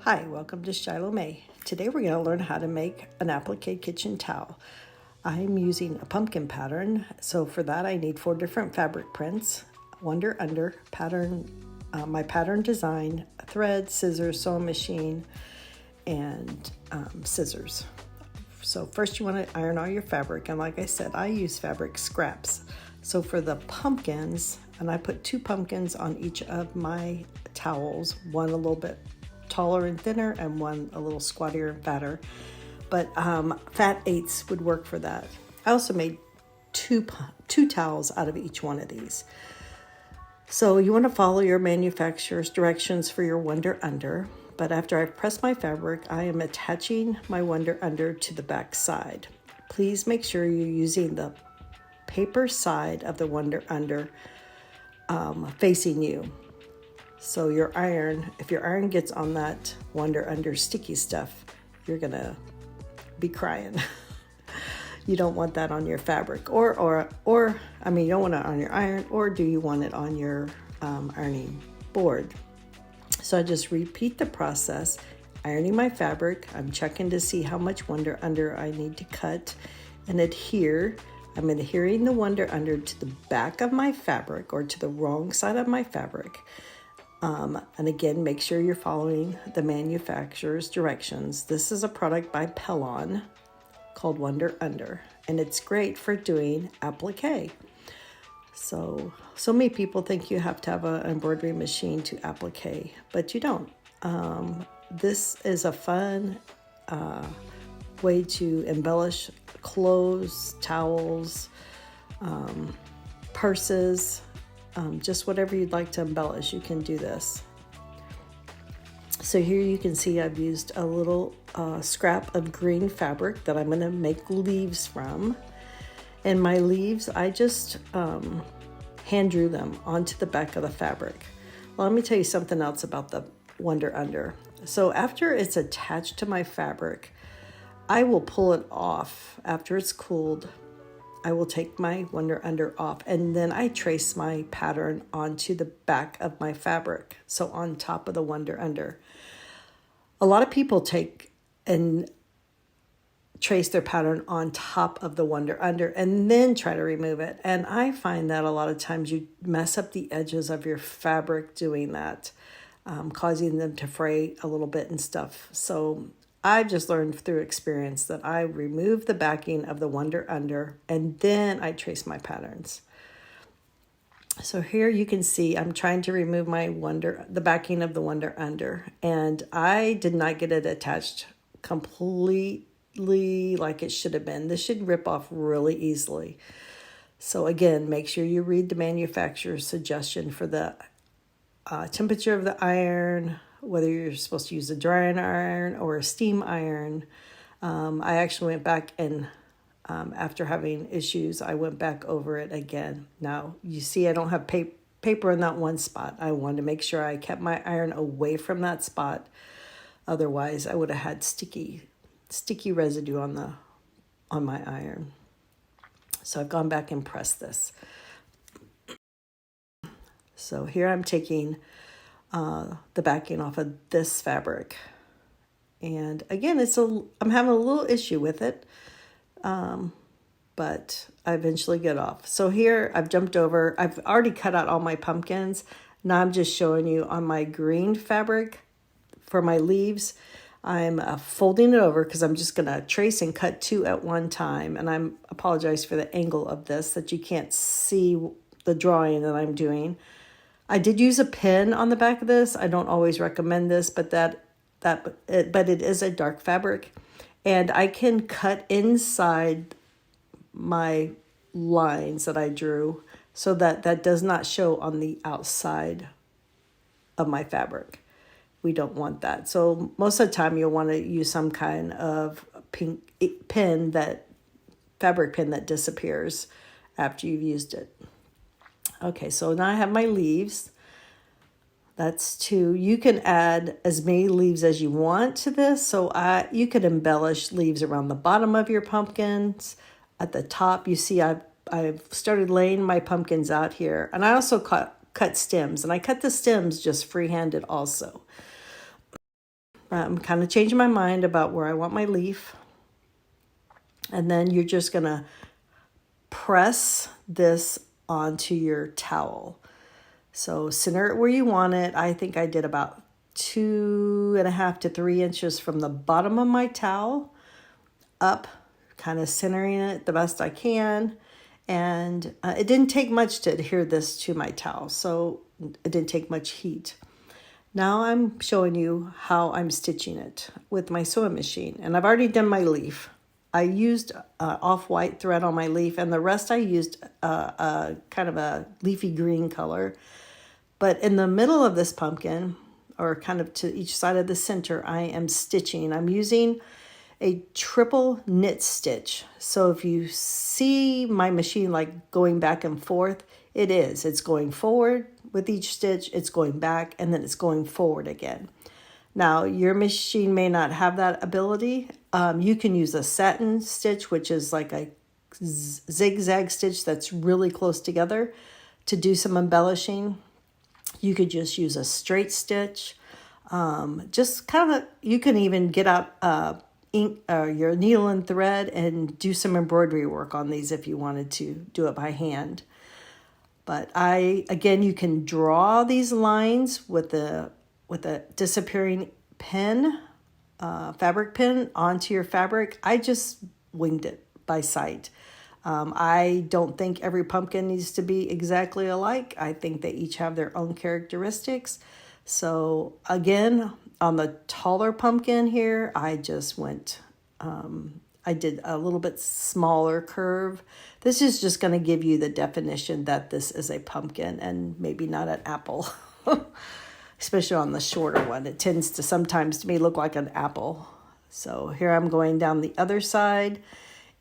Hi, welcome to Shiloh May. Today we're going to learn how to make an applique kitchen towel. I'm using a pumpkin pattern, so for that I need 4 different fabric prints, wonder under, pattern, my pattern design, thread, scissors, sewing machine, and scissors. So first you want to iron all your fabric, and like I said, I use fabric scraps. So for the pumpkins, and I put 2 pumpkins on each of my towels, one a little bit taller and thinner and one a little squattier and fatter, but fat 8s would work for that. I also made two towels out of each one of these. So you want to follow your manufacturer's directions for your wonder under, but after I've pressed my fabric, I am attaching my wonder under to the back side. Please make sure you're using the paper side of the wonder under facing you. So your iron, if your iron gets on that wonder under sticky stuff, you're gonna be crying. You don't want that on your fabric, or I mean, you don't want it on your iron, or do you want it on your ironing board? So I just repeat the process, ironing my fabric. I'm checking to see how much wonder under I need to cut and adhere. I'm adhering the wonder under to the back of my fabric or to the wrong side of my fabric. And again, make sure you're following the manufacturer's directions. This is a product by Pellon called Wonder Under, and it's great for doing applique. So many people think you have to have an embroidery machine to applique, but you don't. This is a fun way to embellish clothes, towels, purses, just whatever you'd like to embellish, you can do this. So here you can see I've used a little scrap of green fabric that I'm going to make leaves from. And my leaves, I just hand drew them onto the back of the fabric. Well, let me tell you something else about the wonder under. So after it's attached to my fabric, I will pull it off after it's cooled. I will take my wonder under off, and then I trace my pattern onto the back of my fabric, so on top of the wonder under. A lot of people take and trace their pattern on top of the wonder under and then try to remove it, and I find that a lot of times you mess up the edges of your fabric doing that, causing them to fray a little bit and stuff. So I've just learned through experience that I remove the backing of the wonder under and then I trace my patterns. So here you can see I'm trying to remove the backing of the wonder under, and I did not get it attached completely like it should have been. This should rip off really easily. So again, make sure you read the manufacturer's suggestion for the temperature of the iron, whether you're supposed to use a drying iron or a steam iron. I actually went back and after having issues, I went back over it again. Now, you see I don't have paper in that one spot. I wanted to make sure I kept my iron away from that spot. Otherwise, I would have had sticky residue on my iron. So I've gone back and pressed this. So here I'm taking the backing off of this fabric, and again I'm having a little issue with it, but I eventually get off. So here I've jumped over, I've already cut out all my pumpkins. Now I'm just showing you on my green fabric for my leaves. I'm folding it over because I'm just going to trace and cut 2 at one time, and I apologize for the angle of this that you can't see the drawing that I'm doing. I did use a pin on the back of this. I don't always recommend this, but it is a dark fabric, and I can cut inside my lines that I drew so that does not show on the outside of my fabric. We don't want that. So most of the time you'll want to use some kind of pink fabric pin that disappears after you've used it. Okay, so now I have my leaves. That's 2. You can add as many leaves as you want to this. So you could embellish leaves around the bottom of your pumpkins. At the top, you see I've started laying my pumpkins out here. And I also cut stems. And I cut the stems just freehanded also. I'm kind of changing my mind about where I want my leaf. And then you're just going to press this onto your towel. So center it where you want it. I think I did about 2.5 to 3 inches from the bottom of my towel up, kind of centering it the best I can. And it didn't take much to adhere this to my towel, so it didn't take much heat. Now I'm showing you how I'm stitching it with my sewing machine. And I've already done my leaf. I used off-white thread on my leaf, and the rest I used kind of a leafy green color. But in the middle of this pumpkin, or kind of to each side of the center, I am stitching. I'm using a triple knit stitch. So if you see my machine like going back and forth, it is. It's going forward with each stitch, it's going back, and then it's going forward again. Now, your machine may not have that ability. You can use a satin stitch, which is like a zigzag stitch that's really close together to do some embellishing. You could just use a straight stitch. Just kind of, you can even get out ink, your needle and thread and do some embroidery work on these if you wanted to do it by hand. But again, you can draw these lines with a disappearing pen, fabric pen onto your fabric. I just winged it by sight. I don't think every pumpkin needs to be exactly alike. I think they each have their own characteristics. So again, on the taller pumpkin here, I just went, I did a little bit smaller curve. This is just going to give you the definition that this is a pumpkin and maybe not an apple, especially on the shorter one. It tends to sometimes to me look like an apple. So here I'm going down the other side.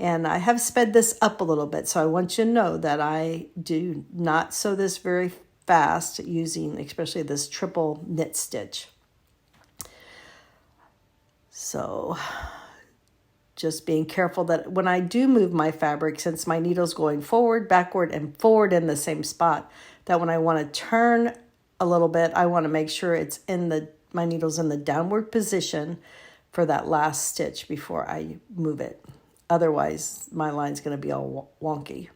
And I have sped this up a little bit, so I want you to know that I do not sew this very fast using especially this triple knit stitch. So just being careful that when I do move my fabric, since my needle's going forward, backward, and forward in the same spot, that when I want to turn a little bit, I want to make sure it's my needle's in the downward position for that last stitch before I move it. Otherwise, my line's going to be all wonky.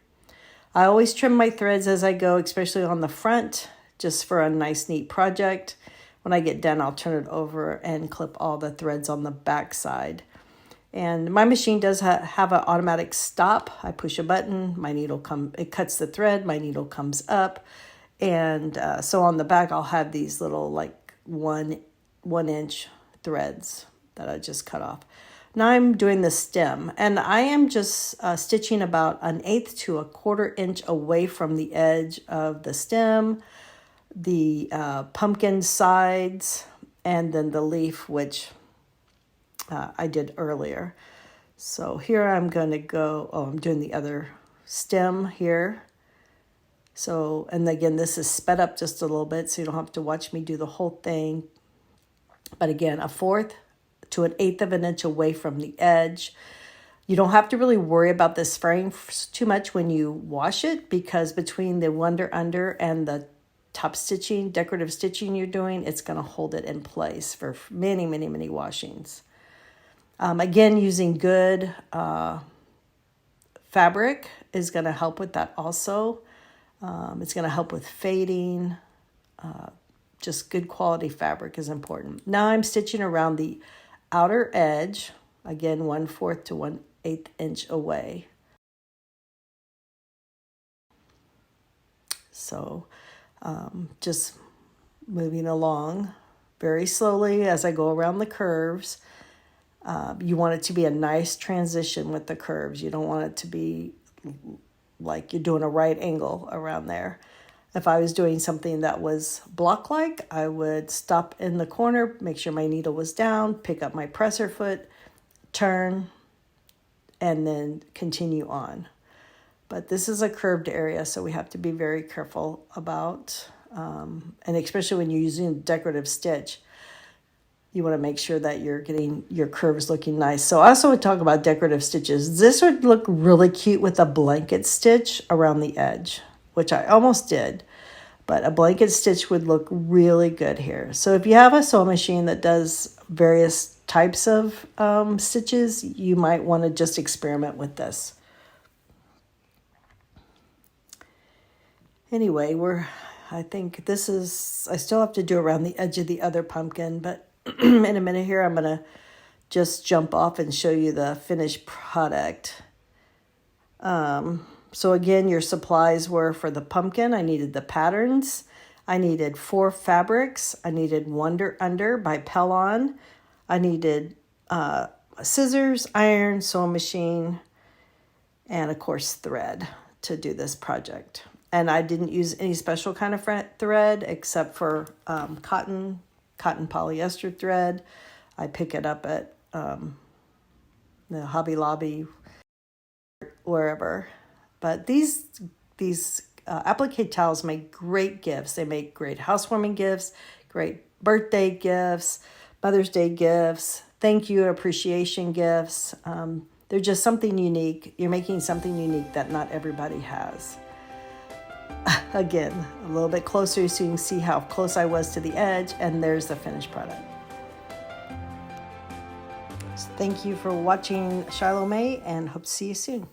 I always trim my threads as I go, especially on the front, just for a nice, neat project. When I get done, I'll turn it over and clip all the threads on the back side. And my machine does have an automatic stop. I push a button, my needle it cuts the thread, my needle comes up. And so on the back, I'll have these little like one inch threads that I just cut off. Now I'm doing the stem, and I am just stitching about 1/8 to 1/4 inch away from the edge of the stem, the pumpkin sides, and then the leaf, which I did earlier. So here I'm going to go, I'm doing the other stem here. So, and again, this is sped up just a little bit, so you don't have to watch me do the whole thing. But again, 1/4 to 1/8 of an inch away from the edge. You don't have to really worry about this fraying too much when you wash it, because between the under and the top stitching, decorative stitching you're doing, it's going to hold it in place for many, many, many washings. Again, using good fabric is going to help with that also. It's going to help with fading. Just good quality fabric is important. Now I'm stitching around the outer edge, again 1/4 to 1/8 inch away. So just moving along very slowly as I go around the curves. You want it to be a nice transition with the curves. You don't want it to be like you're doing a right angle around there. If I was doing something that was block-like, I would stop in the corner, make sure my needle was down, pick up my presser foot, turn, and then continue on. But this is a curved area, so we have to be very careful about, and especially when you're using a decorative stitch, you want to make sure that you're getting your curves looking nice. So I also would talk about decorative stitches. This would look really cute with a blanket stitch around the edge, which I almost did. but a blanket stitch would look really good here. So if you have a sewing machine that does various types of stitches, you might want to just experiment with this. Anyway, I think this is, I still have to do around the edge of the other pumpkin, but in a minute here, I'm going to just jump off and show you the finished product. So again, your supplies were for the pumpkin. I needed the patterns. I needed 4 fabrics. I needed Wonder Under by Pellon. I needed scissors, iron, sewing machine, and of course thread to do this project. And I didn't use any special kind of thread except for cotton polyester thread. I pick it up at the Hobby Lobby, wherever. But these applique towels make great gifts. They make great housewarming gifts, great birthday gifts, Mother's Day gifts, thank you, appreciation gifts. They're just something unique. You're making something unique that not everybody has. Again, a little bit closer so you can see how close I was to the edge, and there's the finished product. So thank you for watching Shiloh Mae, and hope to see you soon.